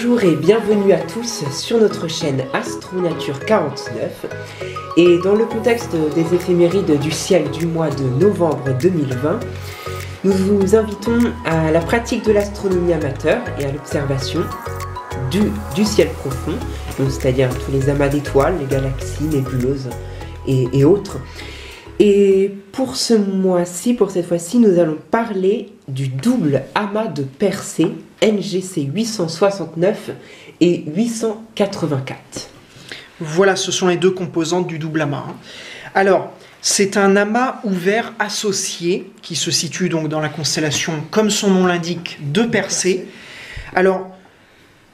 Bonjour et bienvenue à tous sur notre chaîne Astronature 49. Et dans le contexte des éphémérides du ciel du mois de novembre 2020, nous vous invitons à la pratique de l'astronomie amateur et à l'observation du ciel profond, c'est-à-dire tous les amas d'étoiles, les galaxies, nébuleuses et autres. Et pour ce mois-ci, pour cette fois-ci, nous allons parler du double amas de Persée NGC 869 et 884. Voilà, ce sont les deux composantes du double amas. Alors, c'est un amas ouvert associé qui se situe donc dans la constellation, comme son nom l'indique, de Persée. Alors,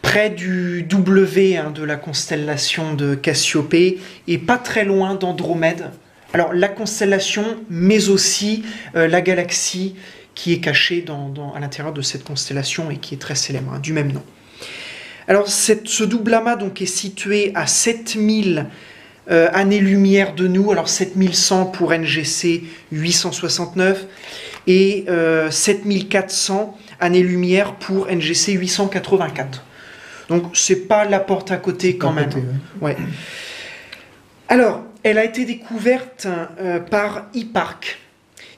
près du W de la constellation de Cassiopée et pas très loin d'Andromède. Alors, la constellation, mais aussi la galaxie qui est cachée à l'intérieur de cette constellation et qui est très célèbre, du même nom. Alors, ce double amas donc, est situé à 7000 années-lumière de nous, alors 7100 pour NGC 869 et 7400 années-lumière pour NGC 884. Donc, c'est pas la porte à côté quand même. Ouais. Alors, elle a été découverte par Hipparque,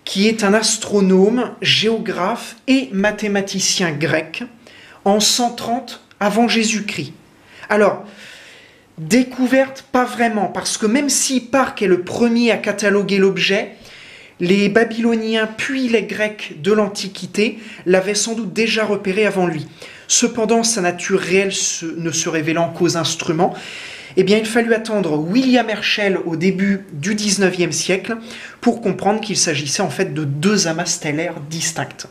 qui est un astronome, géographe et mathématicien grec, en 130 avant Jésus-Christ. Alors, découverte, pas vraiment, parce que même si Hipparque est le premier à cataloguer l'objet, les Babyloniens puis les Grecs de l'Antiquité l'avaient sans doute déjà repéré avant lui. Cependant, sa nature réelle ne se révélant qu'aux instruments, eh bien, il fallut attendre William Herschel au début du 19e siècle pour comprendre qu'il s'agissait en fait de deux amas stellaires distincts.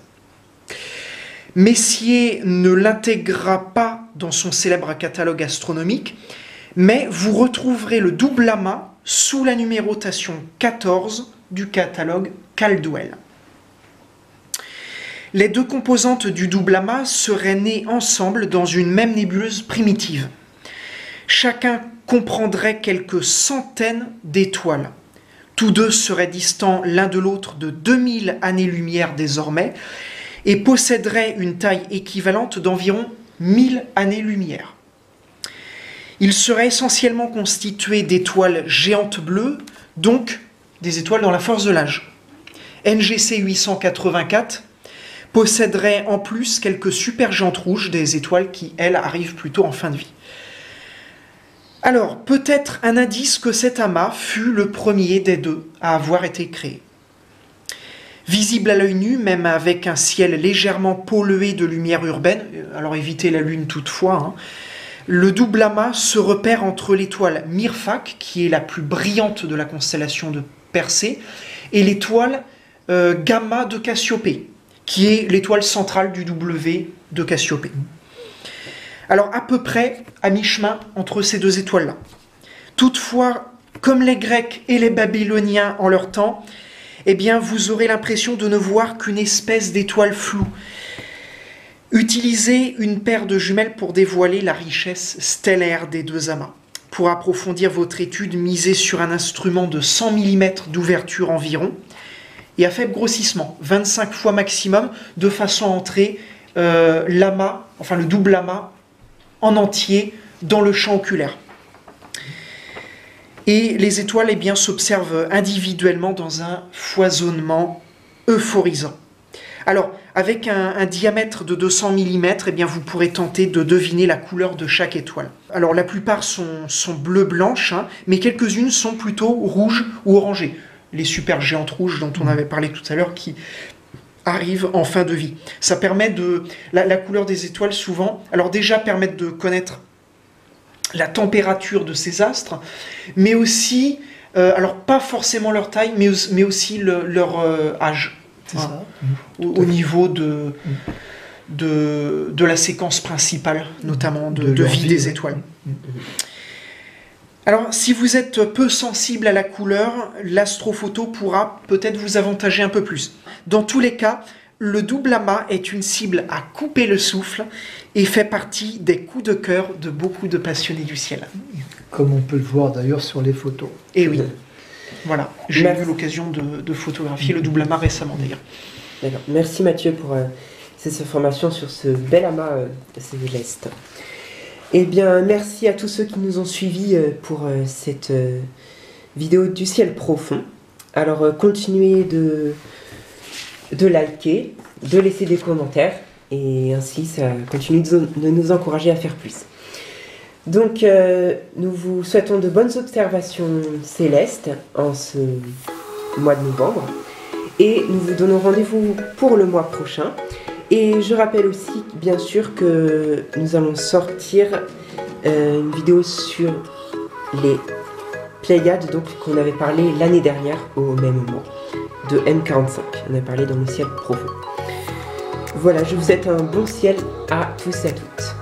Messier ne l'intégra pas dans son célèbre catalogue astronomique, mais vous retrouverez le double amas sous la numérotation 14 du catalogue Caldwell. Les deux composantes du double amas seraient nées ensemble dans une même nébuleuse primitive. Chacun comprendrait quelques centaines d'étoiles. Tous deux seraient distants l'un de l'autre de 2000 années-lumière désormais et posséderaient une taille équivalente d'environ 1000 années-lumière. Ils seraient essentiellement constitués d'étoiles géantes bleues, donc des étoiles dans la force de l'âge. NGC 884 posséderait en plus quelques supergéantes rouges, des étoiles qui, elles, arrivent plutôt en fin de vie. Alors, peut-être un indice que cet amas fut le premier des deux à avoir été créé. Visible à l'œil nu, même avec un ciel légèrement pollué de lumière urbaine, alors évitez la lune toutefois, le double amas se repère entre l'étoile Myrphak, qui est la plus brillante de la constellation de Persée, et l'étoile Gamma de Cassiopée, qui est l'étoile centrale du W de Cassiopée. Alors, à peu près à mi-chemin entre ces deux étoiles-là. Toutefois, comme les Grecs et les Babyloniens en leur temps, eh bien, vous aurez l'impression de ne voir qu'une espèce d'étoile floue. Utilisez une paire de jumelles pour dévoiler la richesse stellaire des deux amas. Pour approfondir votre étude, misez sur un instrument de 100 mm d'ouverture environ et à faible grossissement, 25 fois maximum, de façon à entrer l'amas, enfin le double amas, en entier dans le champ oculaire. Et les étoiles eh bien, s'observent individuellement dans un foisonnement euphorisant. Alors, avec un diamètre de 200 mm, eh bien, vous pourrez tenter de deviner la couleur de chaque étoile. Alors, la plupart sont bleu-blanches, mais quelques-unes sont plutôt rouges ou orangées. Les supergéantes rouges dont on avait parlé tout à l'heure qui arrivent en fin de vie. Ça permet de... La couleur des étoiles, souvent, alors déjà permettre de connaître la température de ces astres, mais aussi, alors pas forcément leur taille, mais aussi leur âge. C'est ça. Au niveau de la séquence principale, notamment de vie des étoiles. Alors, si vous êtes peu sensible à la couleur, l'astrophoto pourra peut-être vous avantager un peu plus. Dans tous les cas, le double amas est une cible à couper le souffle et fait partie des coups de cœur de beaucoup de passionnés du ciel. Comme on peut le voir d'ailleurs sur les photos. Et oui, voilà. J'ai eu l'occasion de photographier le double amas récemment d'ailleurs. D'accord. Merci Mathieu pour ces informations sur ce bel amas céleste. Eh bien, merci à tous ceux qui nous ont suivis pour cette vidéo du ciel profond. Alors, continuez de liker, de laisser des commentaires, et ainsi ça continue de nous encourager à faire plus. Donc, nous vous souhaitons de bonnes observations célestes en ce mois de novembre, et nous vous donnons rendez-vous pour le mois prochain. Et je rappelle aussi, bien sûr, que nous allons sortir une vidéo sur les Pléiades, donc qu'on avait parlé l'année dernière au même moment, de M45. On a parlé dans le ciel profond. Voilà, je vous souhaite un bon ciel à tous et à toutes.